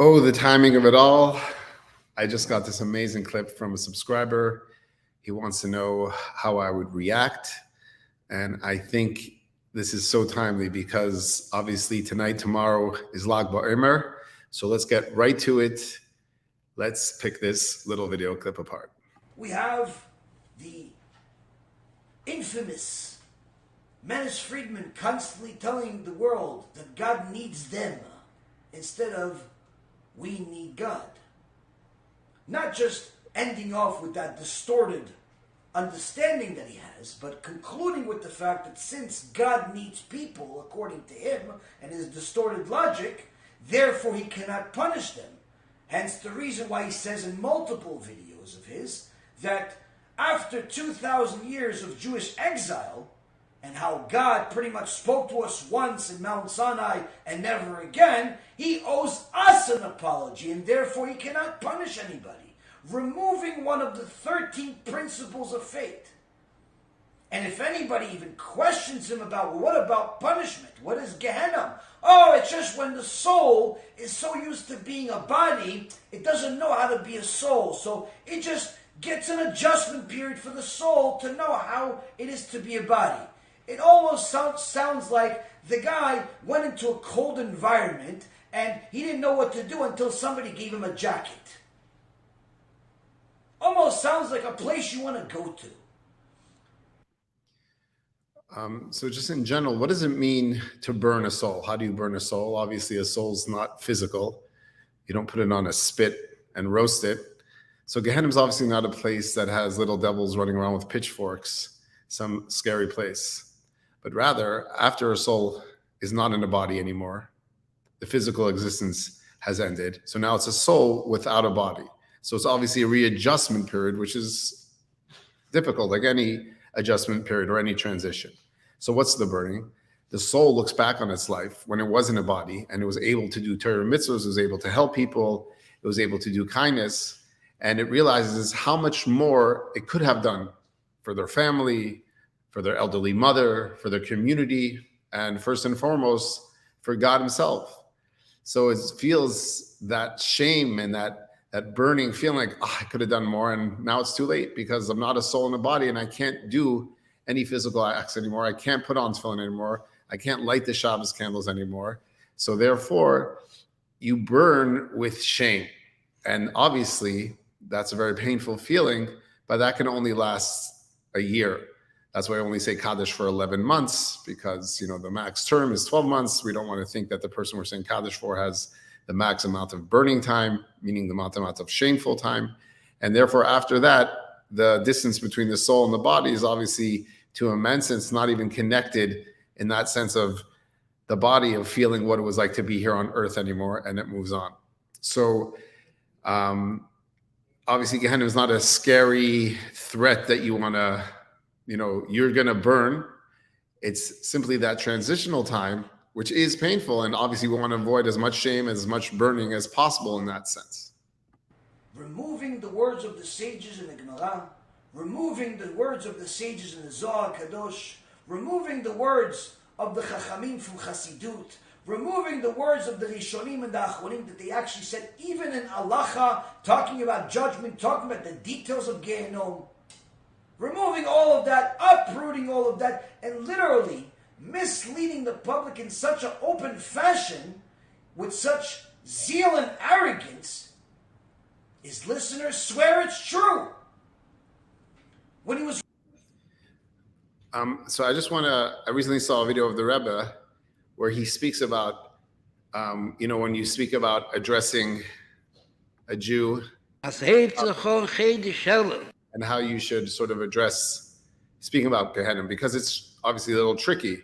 Oh, the timing of it all. I just got this amazing clip from a subscriber. He wants to know how I would react. And I think this is so timely because obviously tonight, tomorrow is Lag BaOmer. So let's get right to it. Let's pick this little video clip apart. We have the infamous Menace Friedman constantly telling the world that God needs them instead of we need God. Not just ending off with that distorted understanding that he has, but concluding with the fact that since God needs people, according to him and his distorted logic, therefore he cannot punish them. Hence the reason why he says in multiple videos of his that after 2,000 years of Jewish exile, and how God pretty much spoke to us once in Mount Sinai and never again, he owes us an apology, and therefore he cannot punish anybody, removing one of the 13 principles of faith. And if anybody even questions him about, well, what about punishment? What is Gehinnom? Oh, it's just when the soul is so used to being a body, it doesn't know how to be a soul. So it just gets an adjustment period for the soul to know how it is to be a body. It almost sounds like the guy went into a cold environment and he didn't know what to do until somebody gave him a jacket. Almost sounds like a place you want to go to. So just in general, what does it mean to burn a soul? How do you burn a soul? Obviously, a soul's not physical. You don't put it on a spit and roast it. So Gehinnom is obviously not a place that has little devils running around with pitchforks, some scary place. But rather, after a soul is not in a body anymore, the physical existence has ended. So now it's a soul without a body. So it's obviously a readjustment period, which is difficult, like any adjustment period or any transition. So what's the burning? The soul looks back on its life when it wasn't a body and it was able to do Torah mitzvahs, it was able to help people, it was able to do kindness, and it realizes how much more it could have done for their family, for their elderly mother, for their community, and first and foremost, for God himself. So it feels that shame and that burning feeling like, oh, I could have done more, and now it's too late because I'm not a soul in a body and I can't do any physical acts anymore. I can't put on tefillin anymore. I can't light the Shabbos candles anymore. So therefore, you burn with shame. And obviously, that's a very painful feeling, but that can only last a year. That's why I only say Kaddish for 11 months, because the max term is 12 months. We don't want to think that the person we're saying Kaddish for has the max amount of burning time, meaning the amount of shameful time. And therefore, after that, the distance between the soul and the body is obviously too immense. And it's not even connected in that sense of the body of feeling what it was like to be here on earth anymore, and it moves on. So obviously, Gehinnom is not a scary threat that you want to you're going to burn. It's simply that transitional time, which is painful. And obviously we want to avoid as much shame, as much burning as possible in that sense. Removing the words of the sages in the Gemara, removing the words of the sages in the Zohar Kadosh, removing the words of the Chachamim from Chassidut, removing the words of the Rishonim and the Achronim that they actually said, even in Halacha, talking about judgment, talking about the details of Gehinnom. Removing all of that, uprooting all of that, and literally misleading the public in such an open fashion, with such zeal and arrogance, his listeners swear it's true. When he was... So I recently saw a video of the Rebbe where he speaks about, when you speak about addressing a Jew, and how you should sort of address speaking about Gehinnom, because it's obviously a little tricky.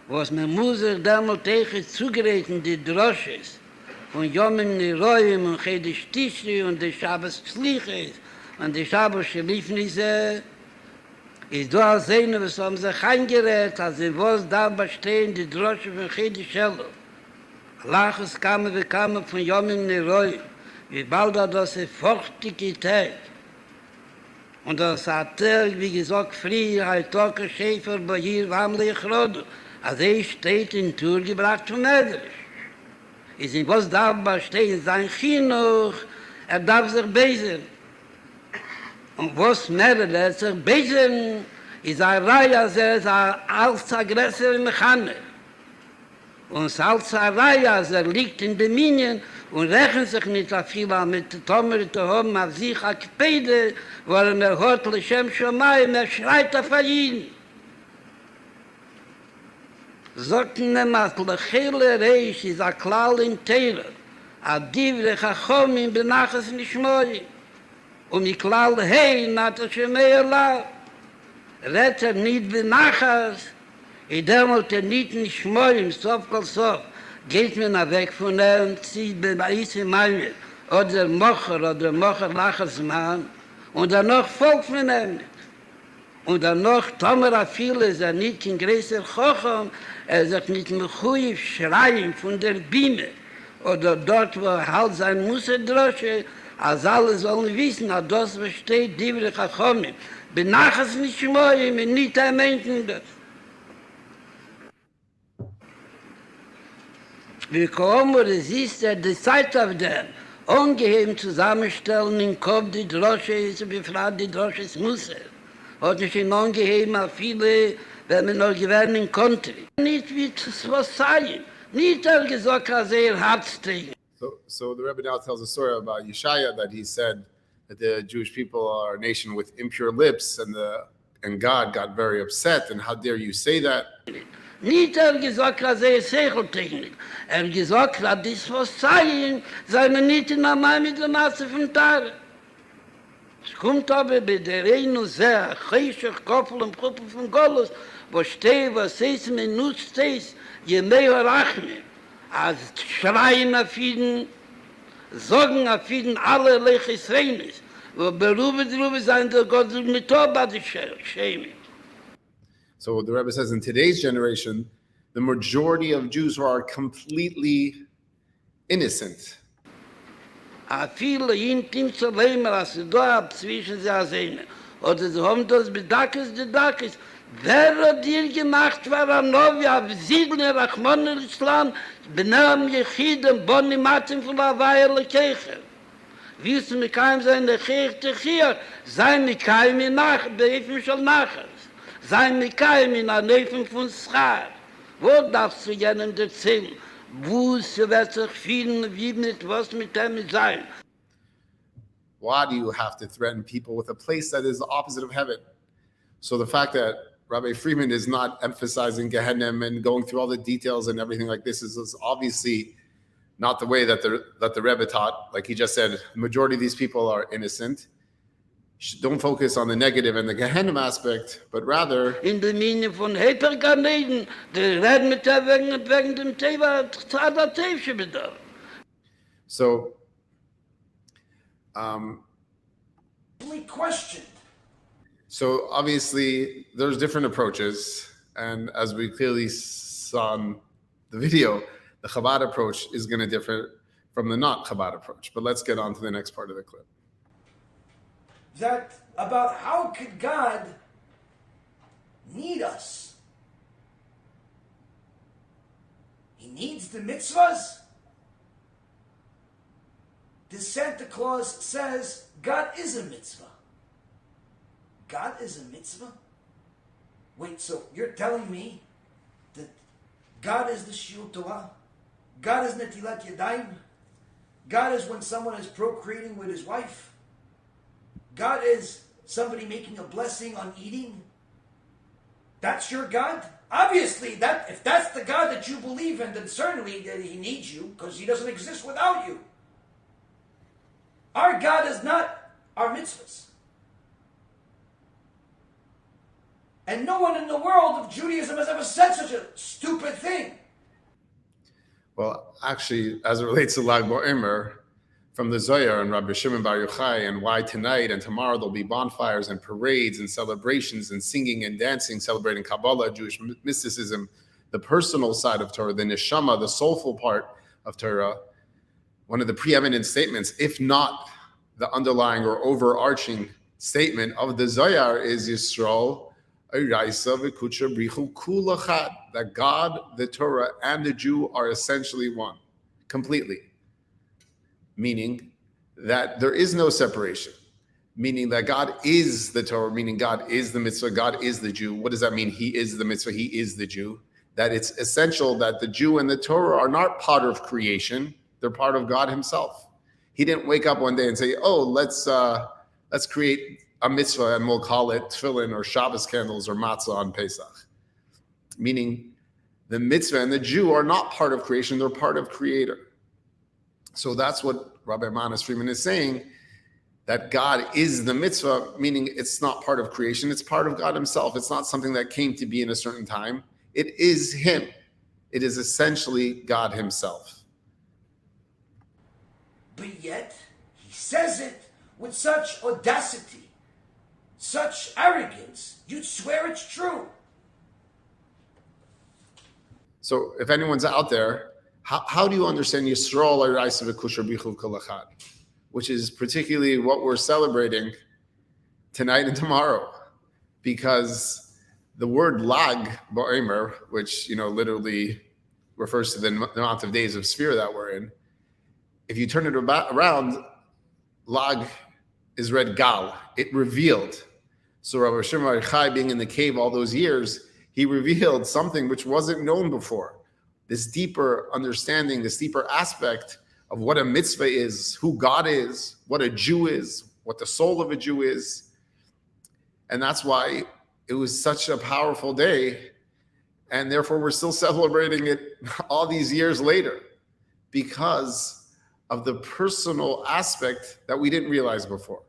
Was man Muser damals tegen zugerechnet die Drosches von Yomim Niroyim und Chedesh Tishri und die Shabbos Tzliches und die Shabbos Shelifnisse ist da sehen, was haben sich eingerät, als was da bestehen die Drosche von Chedesh Shelo. Lachs kamen wir kamen von Yomim Niroyim, wie bald das feuchtige Tag. Und das hat wie gesagt, früher halt Schäfer bei hier warmlich Rot. Also steht in Tour gebracht von Medrisch. Ist in was darf man stehen sein Chinuch, darf sich besen. Und was mehr sich besen, ist ein Reihe, als ist ein als Aggressor Mechaner. Und als ein Reihe, als liegt in den Minien und rechnet sich nicht so viel mit der Tomer zu haben, auf sich als Pede, wo hört, Lechem Shomai, schreit auf ihn. Sagten ihm, als Lechele Reish ist ein Klall in Teire, a Divre Chachomim benachas Nishmoi, und ich Klall Hei, nata Shemei Allah, rett nicht benachas, demult nicht Nishmoi, sof kol sof, geht mir nach weg von und zieht bei Isi Malmir, oder Mocher lachas Mann, und dann noch Volk von ihm. Und dann noch, Tomer viele ist nicht in größer Chochom, sagt nicht mehr schreien von der Bime, oder dort, wo halt sein muss, Drosche, als alle sollen wissen, dass das besteht, Divre Chachomim. Benachas nicht schmoyim, nicht ein Menschen das. Wie kommen wir, es ist die Zeit auf dem, ungeheben zusammenstellen, in Kopf die Drosche ist, befragt die Drosche ist Musse. Hat nicht in ungeheben, auf viele, wenn man noch gewähren konnte. Nicht wie es was sein, nicht gesagt, als Herzträger. So the Rebbe now tells a story about Yeshaya, that he said that the Jewish people are a nation with impure lips, and God got very upset, and how dare you say that? Nicht gesagt, als Secheltechnik. Gesagt, dass das was sein, sei man nicht in der Mai mit der Masse von Tare. Es kommt aber bei der Reino sehr, Cheshach, Koppel und Kuppel von Golos, wo steht, was ist, man nutzt es, je mehr Rachme, als schreien auf ihn, sorgen auf ihn, alle Leches Reines, wo berube drüber sein, der Gott mit Tobad schäme. So the Rebbe says in today's generation, the majority of Jews are completely innocent. A viele intim zu leben, als sie da zwischen sie sehen. Oder sie haben das Bedakes, die Dakes. Wer hat dir gemacht, war er noch, wie auf Siedler, Rachmon al-Islam, benahm Jechidem, Bonni Matim von der Weile Kecher. Wie es mit keinem sein, der Kechte hier, sein mit keinem nach, behefen schon nachher. Sein mit keinem in der Nähe von Schar. Wo darfst du jenen erzählen? Wo wird sich fühlen, wie mit was mit dem sein? Why do you have to threaten people with a place that is the opposite of heaven? So the fact that Rabbi Friedman is not emphasizing Gehinnom and going through all the details and everything like this is obviously not the way that the Rebbe taught. Like he just said, the majority of these people are innocent. Don't focus on the negative and the Gehinnom aspect, but rather in der Mine von Hypergarneden, der Red mit der wegen dem Thema der Teifsche bedarf. So questioned. So obviously there's different approaches, and as we clearly saw in the video, the Chabad approach is going to differ from the not Chabad approach. But let's get on to the next part of the clip. That about how could God need us? He needs the mitzvahs? The Santa Claus says God is a mitzvah. God is a mitzvah? Wait, so you're telling me that God is the Shiur Torah? God is Netilat Yadayim? God is when someone is procreating with his wife? God is somebody making a blessing on eating? That's your God? Obviously, if that's the God that you believe in, then certainly that he needs you, because he doesn't exist without you. Our God is not our mitzvahs. And no one in the world of Judaism has ever said such a stupid thing. Well, actually, as it relates to Lag BaOmer, from the Zohar and Rabbi Shimon Bar Yochai, and why tonight and tomorrow there'll be bonfires and parades and celebrations and singing and dancing, celebrating Kabbalah, Jewish mysticism, the personal side of Torah, the neshama, the soulful part of Torah. One of the preeminent statements, if not the underlying or overarching statement of the Zohar, is Yisrael That God, the Torah, and the Jew are essentially one, completely. Meaning that there is no separation. Meaning that God is the Torah, meaning God is the mitzvah, God is the Jew. What does that mean? He is the mitzvah, he is the Jew. That it's essential that the Jew and the Torah are not part of creation, they're part of God himself. He didn't wake up one day and say, oh, let's create a mitzvah and we'll call it tefillin or Shabbos candles or matzah on Pesach. Meaning the mitzvah and the Jew are not part of creation, they're part of Creator. So that's what Rabbi Manas Friedman is saying, that God is the mitzvah, meaning it's not part of creation, it's part of God himself. It's not something that came to be in a certain time. It is him. It is essentially God himself. But yet, he says it with such audacity, such arrogance, you'd swear it's true. So if anyone's out there, how do you understand Yisrael Araisa v'Kusher Bichuv Kol Echad, which is particularly what we're celebrating tonight and tomorrow? Because the word lag ba'omer, which literally refers to the amount of days of sphere that we're in, if you turn it around, lag is read gal. It revealed. So Rabbi Shimon Bar Yochai, being in the cave all those years, he revealed something which wasn't known before. This deeper understanding, this deeper aspect of what a mitzvah is, who God is, what a Jew is, what the soul of a Jew is. And that's why it was such a powerful day. And therefore, we're still celebrating it all these years later because of the personal aspect that we didn't realize before.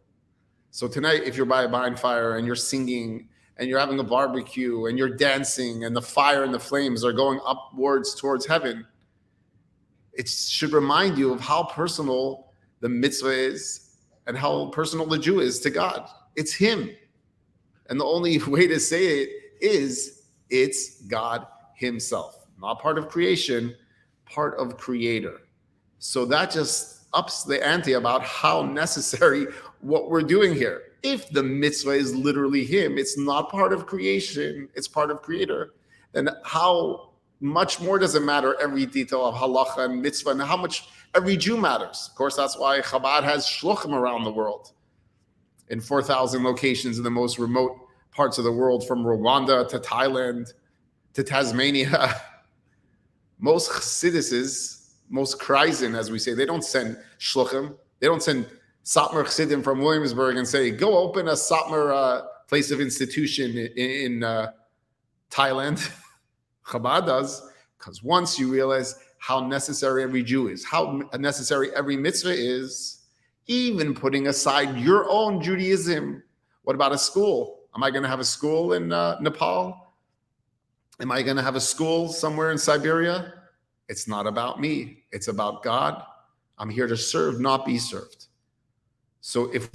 So tonight, if you're by a bonfire and you're singing and you're having a barbecue and you're dancing and the fire and the flames are going upwards towards heaven, it should remind you of how personal the mitzvah is and how personal the Jew is to God. It's him. And the only way to say it is it's God himself, not part of creation, part of Creator. So that just ups the ante about how necessary what we're doing here. If the mitzvah is literally him, it's not part of creation, it's part of Creator, then how much more does it matter every detail of halacha and mitzvah and how much every Jew matters? Of course, that's why Chabad has shluchim around the world in 4,000 locations in the most remote parts of the world, from Rwanda to Thailand to Tasmania. Most chassiduses, most kreisen, as we say, they don't send shluchim. They don't send Satmar chassidim from Williamsburg and say, go open a Satmar place of institution in Thailand. Chabad does, because once you realize how necessary every Jew is, how necessary every mitzvah is, even putting aside your own Judaism. What about a school? Am I going to have a school in Nepal? Am I going to have a school somewhere in Siberia? It's not about me. It's about God. I'm here to serve, not be served. So if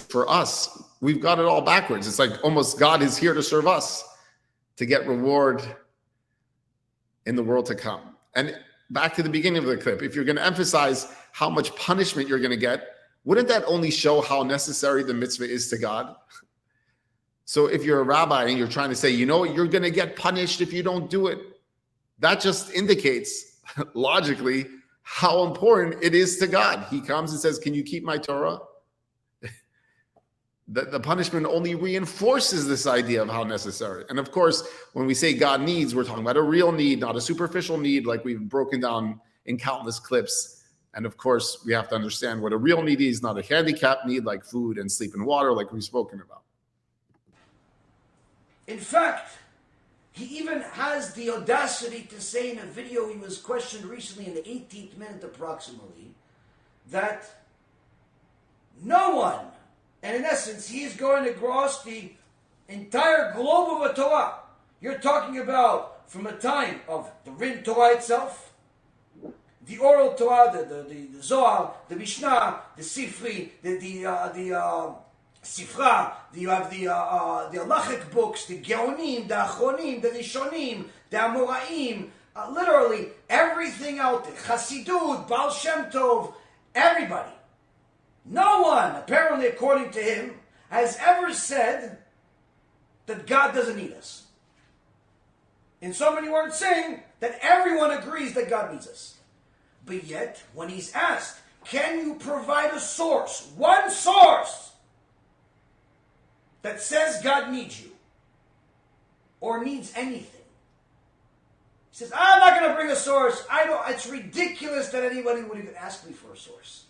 for us, we've got it all backwards. It's like almost God is here to serve us, to get reward in the world to come. And back to the beginning of the clip, if you're going to emphasize how much punishment you're going to get, wouldn't that only show how necessary the mitzvah is to God? So if you're a rabbi and you're trying to say, you're going to get punished if you don't do it, that just indicates logically how important it is to God. He comes and says, can you keep my Torah? The punishment only reinforces this idea of how necessary. And of course, when we say God needs, we're talking about a real need, not a superficial need like we've broken down in countless clips. And of course, we have to understand what a real need is, not a handicapped need like food and sleep and water like we've spoken about. In fact, he even has the audacity to say in a video he was questioned recently in the 18th minute approximately, that no one, and in essence, he is going to grasp the entire globe of a Torah. You're talking about from a time of the written Torah itself, the oral Torah, the Zohar, the Mishnah, the Sifri, the Sifra, you have the halachic books, the Gehinnom, the Achronim, the Rishonim, the Amoraim, literally everything out there, Chassidut, Baal Shem Tov, everybody. No one, apparently according to him, has ever said that God doesn't need us. In so many words, saying that everyone agrees that God needs us. But yet, when he's asked, can you provide a source, one source, that says God needs you, or needs anything? He says, I'm not going to bring a source. It's ridiculous that anybody would even ask me for a source.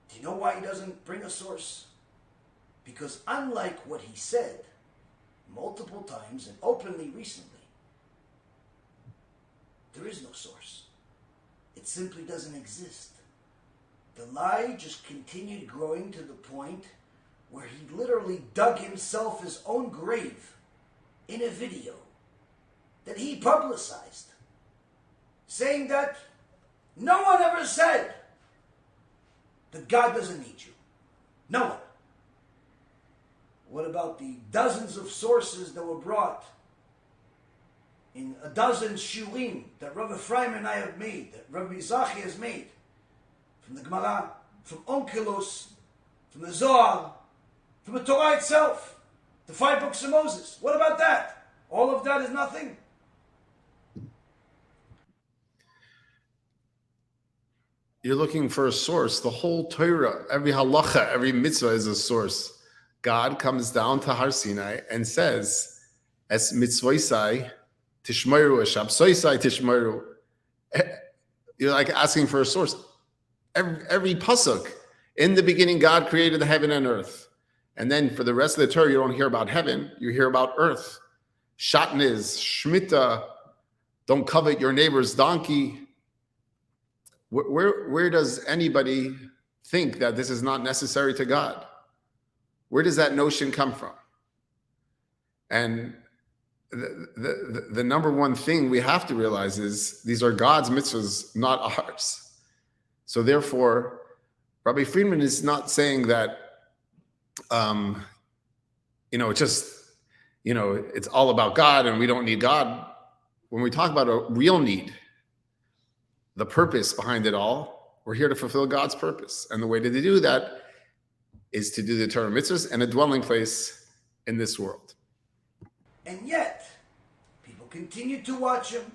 Do you know why he doesn't bring a source? Because unlike what he said multiple times and openly recently, there is no source. It simply doesn't exist. The lie just continued growing to the point where he literally dug himself his own grave in a video that he publicized, saying that no one ever said that God doesn't need you. No one. What about the dozens of sources that were brought in a dozen shurim that Rabbi Freiman and I have made, that Rabbi Zachi has made, from the Gemara, from Onkelos, from the Zohar, from the Torah itself, the 5 books of Moses? What about that? All of that is nothing. You're looking for a source. The whole Torah, every halacha, every mitzvah is a source. God comes down to Har Sinai and says, "Es mitzvoisai tishmeru, es shabsoisai tishmeru." You're like asking for a source. Every pasuk, in the beginning, God created the heaven and earth. And then for the rest of the Torah, you don't hear about heaven, you hear about earth. Shatnez, Shemitah, don't covet your neighbor's donkey. Where does anybody think that this is not necessary to God? Where does that notion come from? And the number one thing we have to realize is these are God's mitzvahs, not ours. So therefore, Rabbi Friedman is not saying that, it's all about God and we don't need God. When we talk about a real need, the purpose behind it all, we're here to fulfill God's purpose. And the way to do that is to do the Torah mitzvahs and a dwelling place in this world. And yet, people continue to watch him,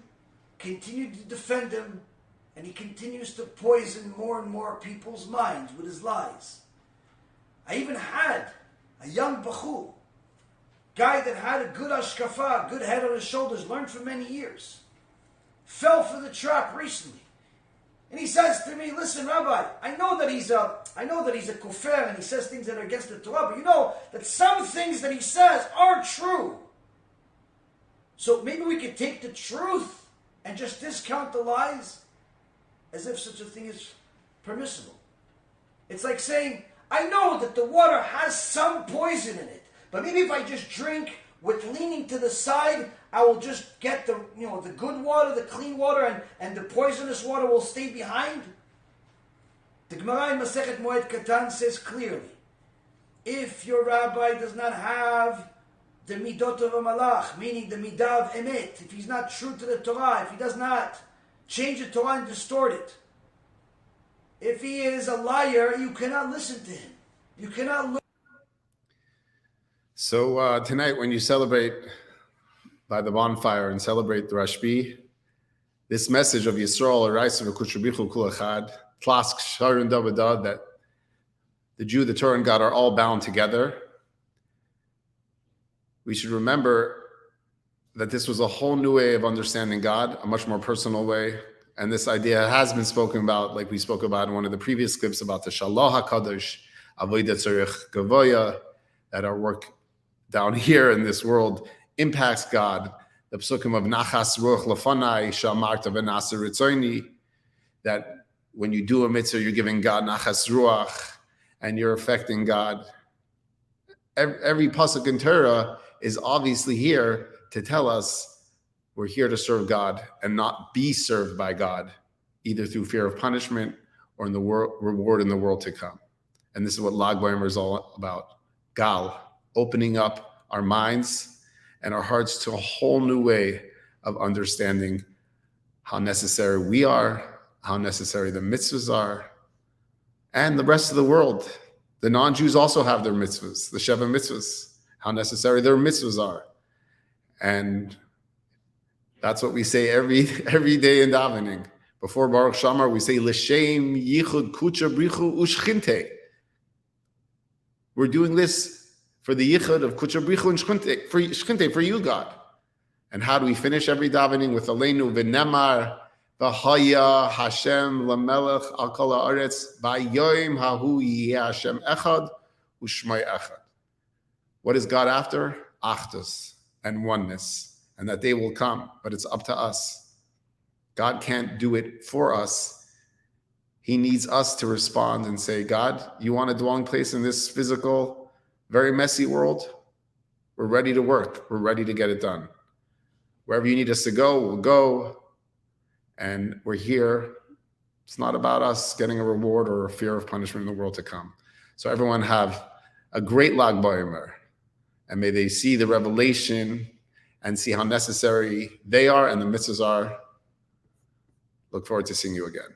continue to defend him, and he continues to poison more and more people's minds with his lies. I even had a young bachur, guy that had a good ashkafa, good head on his shoulders, learned for many years, fell for the trap recently. And he says to me, listen, Rabbi, I know that he's a kofar and he says things that are against the Torah, but you know that some things that he says are true. So maybe we could take the truth and just discount the lies as if such a thing is permissible. It's like saying, I know that the water has some poison in it, but maybe if I just drink with leaning to the side, I will just get the good water, the clean water, and the poisonous water will stay behind. The Gemara in Masechet Moed Katan says clearly, if your rabbi does not have the midot of a malach, meaning the midah of emet, if he's not true to the Torah, if he does not change the Torah and distort it, if he is a liar, you cannot listen to him. You cannot look. So tonight, when you celebrate by the bonfire and celebrate the Rashbi, this message of Yisrael, that the Jew, the Torah, and God are all bound together, we should remember that this was a whole new way of understanding God, a much more personal way. And this idea has been spoken about, like we spoke about in one of the previous clips about the Shalah HaKadosh, Avodah Tzarich Gavoya, that our work down here in this world impacts God. The psukim of Nachas Ruach Lefanai, Shamarta V'Nasa Ritzoini, that when you do a mitzvah, you're giving God Nachas Ruach, and you're affecting God. Every pasuk in Torah is obviously here to tell us we're here to serve God and not be served by God, either through fear of punishment or in the reward in the world to come. And this is what Lag BaOmer is all about. Gal, opening up our minds and our hearts to a whole new way of understanding how necessary we are, how necessary the mitzvahs are, and the rest of the world. The non-Jews also have their mitzvahs, the Sheva mitzvahs, how necessary their mitzvahs are. And that's what we say every day in davening. Before Baruch Shamar, we say, L'shem yichud kucha brichu ushchinte. We're doing this for the yichud of kucha brichu and shchinte, for you, God. And how do we finish every davening? With Aleinu v'nemar v'haya Hashem lamelech al kol haaretz v'yoyim hahu yeh Hashem echad u'shmai echad. What is God after? Achdus and oneness. And that day will come, but it's up to us. God can't do it for us. He needs us to respond and say, God, you want a dwelling place in this physical, very messy world? We're ready to work. We're ready to get it done. Wherever you need us to go, we'll go. And we're here. It's not about us getting a reward or a fear of punishment in the world to come. So everyone have a great Lag BaOmer. And may they see the revelation and see how necessary they are and the mitzvahs are. Look forward to seeing you again.